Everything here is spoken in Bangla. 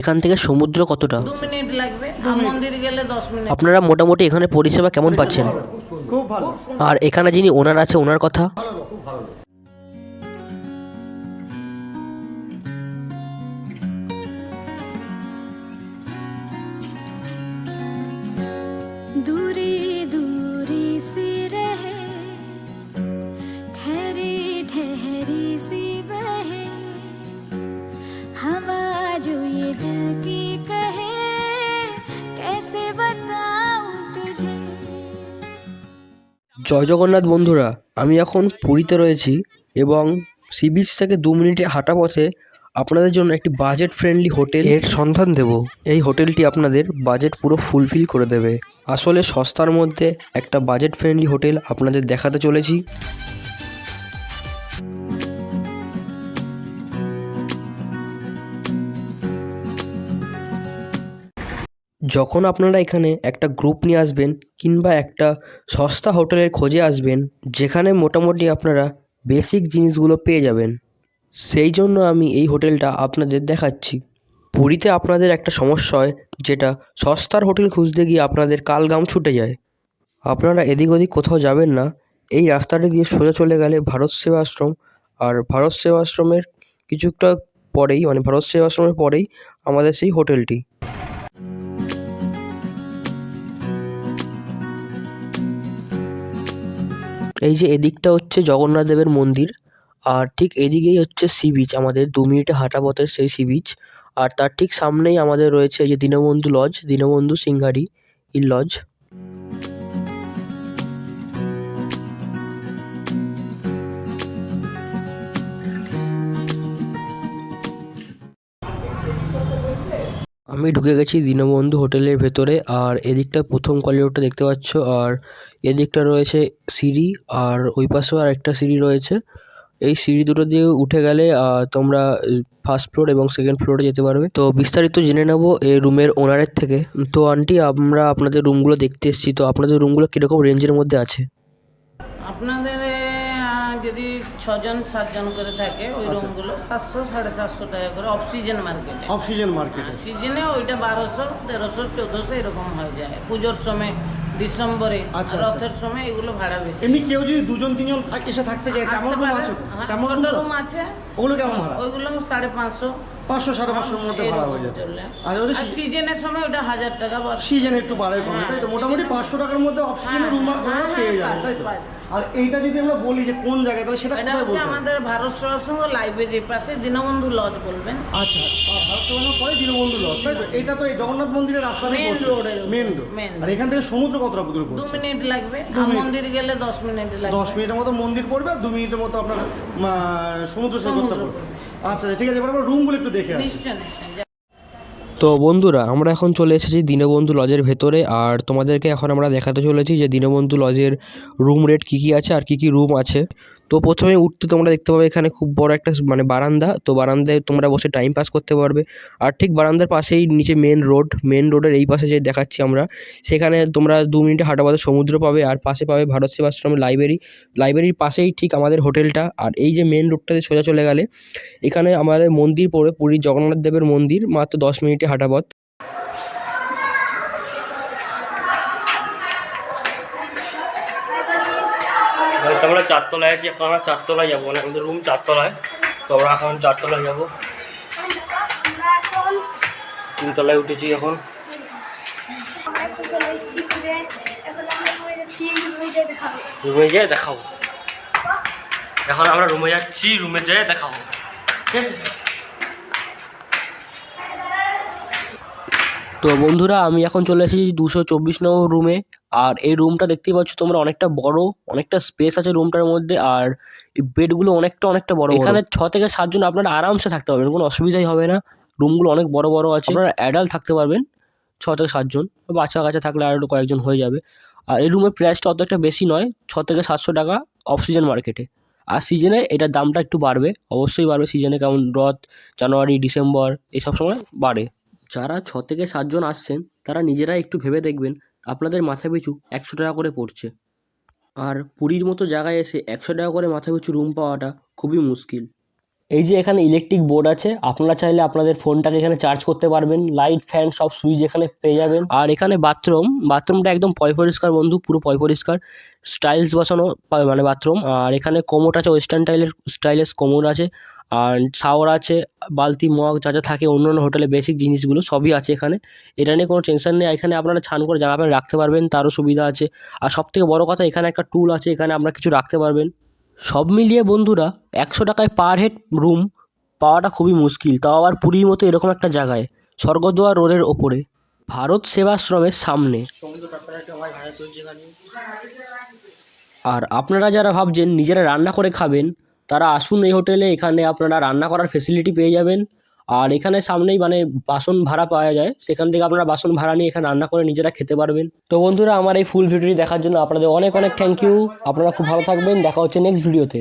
এখান থেকে সমুদ্র কতটা? 2 মিনিট লাগবে, আর মন্দির গেলে 10 মিনিট। আপনারা মোটামুটি এখানে পরিষেবা কেমন পাচ্ছেন? খুব ভালো। আর এখানে যিনি ওনার আছে ওনার কথা? খুব ভালো। दूरी दूरी सी रहे, ठहरी ठहरी सी बहे, हवा जो ये दिल की कहे, कैसे बताऊं तुझे। জয় জগন্নাথ বন্ধুরা, আমি এখন পুরীতে রয়েছি এবং সি বিচ থেকে 2 মিনিটে হাঁটা পথে আপনাদের জন্য একটি বাজেট ফ্রেন্ডলি হোটেল এর সন্ধান দেব। এই হোটেলটি আপনাদের বাজেট পুরো ফুলফিল করে দেবে। আসলে সস্তার মধ্যে একটা বাজেট ফ্রেন্ডলি হোটেল আপনাদের দেখাতে চলেছি। যখন আপনারা এখানে একটা গ্রুপ নিয়ে আসবেন কিংবা একটা সস্তা হোটেলের খোঁজে আসবেন যেখানে মোটামুটি আপনারা বেসিক জিনিসগুলো পেয়ে যাবেন, সেই জন্য আমি এই হোটেলটা আপনাদের দেখাচ্ছি। পুরীতে আপনাদের একটা সমস্যা হয়, যেটা সস্তার হোটেল খুঁজতে গিয়ে আপনাদের কালঘাম ছুটে যায়। আপনারা এদিক ওদিক কোথাও যাবেন না, এই রাস্তাটা দিয়ে সোজা চলে গেলে ভারত সেবাশ্রম, আর ভারত সেবাশ্রমের কিছুটা পরেই ভারত সেবাশ্রমের পরেই আমাদের সেই হোটেলটি। এই যে এদিকটা হচ্ছে জগন্নাথ দেবের মন্দির, আর ঠিক এদিকেই হচ্ছে সি বিচ, আমাদের 2 মিনিটে হাঁটা পথের সেই সি বিচ। আর তার ঠিক সামনেই আমাদের রয়েছে এই যে দীনবন্ধু লজ, দীনবন্ধু সিংহারি ইল লজ। আমি ঢুকে গেছি দীনবন্ধু হোটেলের ভেতরে, আর এদিকটা প্রথম করিডোরটা দেখতে পাচ্ছ, আর এদিকটা রয়েছে সিঁড়ি, আর ওই পাশেও আর একটা সিঁড়ি রয়েছে। এই সিঁড়ি দুটো দিয়ে উঠে গেলে তোমরা ফার্স্ট ফ্লোর এবং সেকেন্ড ফ্লোরে যেতে পারবে। তো বিস্তারিত জেনে নেবো এই রুমের ওনারের থেকে। তো আন্টি, আমরা আপনাদের রুমগুলো দেখতে এসেছি, তো আপনাদের রুমগুলো কীরকম রেঞ্জের মধ্যে আছে? আপনাদের যদি 6 জন 7 জন করে থাকে ওই রুমগুলো 700 750 টাকা করে অক্সিজেন মার্কেটে। অক্সিজেন মার্কেটে সিজনে ওইটা 1200 1300 1400 এরকম হয়ে যায়। পুজোর সময়, ডিসেম্বরে, আচ্ছা, রথের সময় এগুলো ভাড়া বেশি। এমনি কেউ যদি 2 3 জন এসে থাকতে চায় তেমন রুম আছে? তেমন ছোট রুম আছে, ওগুলো কেমন ভাড়া? ওইগুলো 550 500 550 এর মধ্যে ভাড়া হয়ে যাবে। আর ওই আর সিজনের সময় ওটা 1000 টাকা বাড়ে। সিজন একটু বাড়ে কমে, তাই তো? মোটামুটি 500 টাকার মধ্যে অক্সিজেনের রুম পেয়ে যাবেন, তাই তো? আর এইটা যদি আমরা বলি যে কোন জায়গায়, তাহলে সেটা এটা কোথায় হচ্ছে বলতে হবে? আমাদের ভারত সেবাশ্রম লাইব্রেরির পাশে দীনবন্ধু লজ বলবেন। আচ্ছা, ভারত সেবাশ্রম পরে দীনবন্ধু লজ, তাই তো? এটা তো এই জগন্নাথ মন্দিরের রাস্তাতে মেন পড়ছে, রোডের মেন রোড। আর এখান থেকে সমুদ্র কতটা দূর 2 পড়ছে? মিনিট লাগবে, আর মন্দির গেলে 10 মিনিট লাগবে। 10 মিনিটের মতো মন্দির পড়বে, আর 2 মিনিটের মতো আপনার সমুদ্র সৈকতটা পড়বে। আচ্ছা, ঠিক আছে, এবার আমরা রুমগুলো একটু দেখে আসি। নিশ্চয় নিশ্চয়। তো বন্ধুরা, আমরা এখন চলে এসেছি দীনবন্ধু লজের ভেতরে, আর তোমাদেরকে এখন আমরা দেখাতে চলেছি যে দীনবন্ধু লজের রুম রেট কী কী আছে আর কী কী রুম আছে। তো প্রথমে উঠতে তোমরা দেখতে পাবে এখানে খুব বড় একটা বারান্দা। তো বারান্দায় তোমরা বসে টাইম পাস করতে পারবে। আর ঠিক বারান্দার পাশেই নিচে মেন রোডের এই পাশে যে দেখাচ্ছি আমরা, সেখানে তোমরা 2 মিনিটে হাঁটা পথে সমুদ্র পাবে, আর পাশে পাবে ভারত সেবাশ্রমের লাইব্রেরির পাশেই ঠিক আমাদের হোটেলটা। আর এই যে মেন রোডটাতে সোজা চলে গেলে এখানে আমাদের মন্দির পড়বে, পুরীর জগন্নাথ দেবের মন্দির, মাত্র 10 মিনিটে হাঁটা পথ। আমরা 4 তলায় আছি, এখন আমরা 4 তলায় যাবো, মানে আমাদের রুম 4 তলায়। তো আমরা এখন 4 তলায় যাবো। 3 তলায় উঠেছি এখন। রুমে যেয়ে দেখাবো। এখন আমরা রুমে যাচ্ছি, রুমে যেয়ে দেখাবো। তো বন্ধুরা, আমি এখন চলে এসেছি 224 নম্বর রুমে। আর এই রুমটা দেখতেই পাচ্ছ তোমরা, অনেকটা বড়, অনেকটা স্পেস আছে রুমটার মধ্যে। আর এই বেডগুলো অনেকটা বড়। এখানে 6 থেকে 7 জন আপনারা আরামসে থাকতে পারবেন, কোনো অসুবিধাই হবে না। রুমগুলো অনেক বড় আছে, আপনারা অ্যাডাল্ট থাকতে পারবেন 6 থেকে 7 জন। বাচ্চা কাচ্চা থাকলে আর কয়েকজন হয়ে যাবে। আর এই রুমের প্রাইসটা অত একটা বেশি নয়, 6 থেকে 700 টাকা অক্সিজেন মার্কেটে। আর সিজনে এটার দামটা একটু বাড়বে, অবশ্যই বাড়বে সিজনে, কারণ রথ, জানুয়ারি, ডিসেম্বর এইসব সময় বাড়ে। যারা 6 থেকে 7 জন আসছেন তারা নিজেরা একটু ভেবে দেখবেন, আপনাদের মাথা পিছু 100 টাকা করে পড়ছে। আর পুরীর মতো জায়গায় এসে 100 টাকা করে মাথা পিছু রুম পাওয়াটা খুবই মুশকিল। এই যে এখানে ইলেকট্রিক বোর্ড আছে, আপনারা চাইলে আপনাদের ফোনটাকে এখানে চার্জ করতে পারবেন। লাইট ফ্যান সব সুইচ এখানে পেয়ে যাবেন। আর এখানে বাথরুমটা একদম পরিষ্কার বন্ধু, পুরো পরিষ্কার, স্টাইলস বসানো মানে বাথরুম। আর এখানে কোমোড আছে, ওয়েস্টার্ন স্টাইলের কোমোড আছে, আর শাওয়ার আছে, বালতি মগ যা যা থাকে অন্য হোটেলে বেসিক জিনিসগুলো সবই আছে এখানে। এটা নিয়ে কোনো টেনশন নেই। এখানে আপনারা স্নান করে জামা প্যান্ট রাখতে পারবেন, তারও সুবিধা আছে। আর সবথেকে বড় কথা, এখানে একটা টুল আছে, এখানে আপনারা কিছু রাখতে পারবেন। সব মিলিয়ে বন্ধুরা 100 টাকায় পার হেড রুম পাওয়াটা খুবই মুশকিল, তাও আবার পুরীর মতো এরকম একটা জায়গায়, স্বর্গদ্বার রোডের ওপরে, ভারত সেবাশ্রমের সামনে। আর আপনারা যারা ভাবছেন নিজেরা রান্না করে খাবেন, তারা আসুন এই হোটেলে। এখানে আপনারা রান্না করার ফেসিলিটি পেয়ে যাবেন। আর এখানে সামনেই মানে বাসন ভাড়া পাওয়া যায়, সেখান থেকে আপনারা বাসন ভাড়া নিয়ে এখানে রান্না করে নিজেরা খেতে পারবেন। তো বন্ধুরা, আমার এই ফুল ভিডিওটি দেখার জন্য আপনাদের অনেক অনেক থ্যাংক ইউ। আপনারা খুব ভালো থাকবেন, দেখা হচ্ছে নেক্সট ভিডিওতে।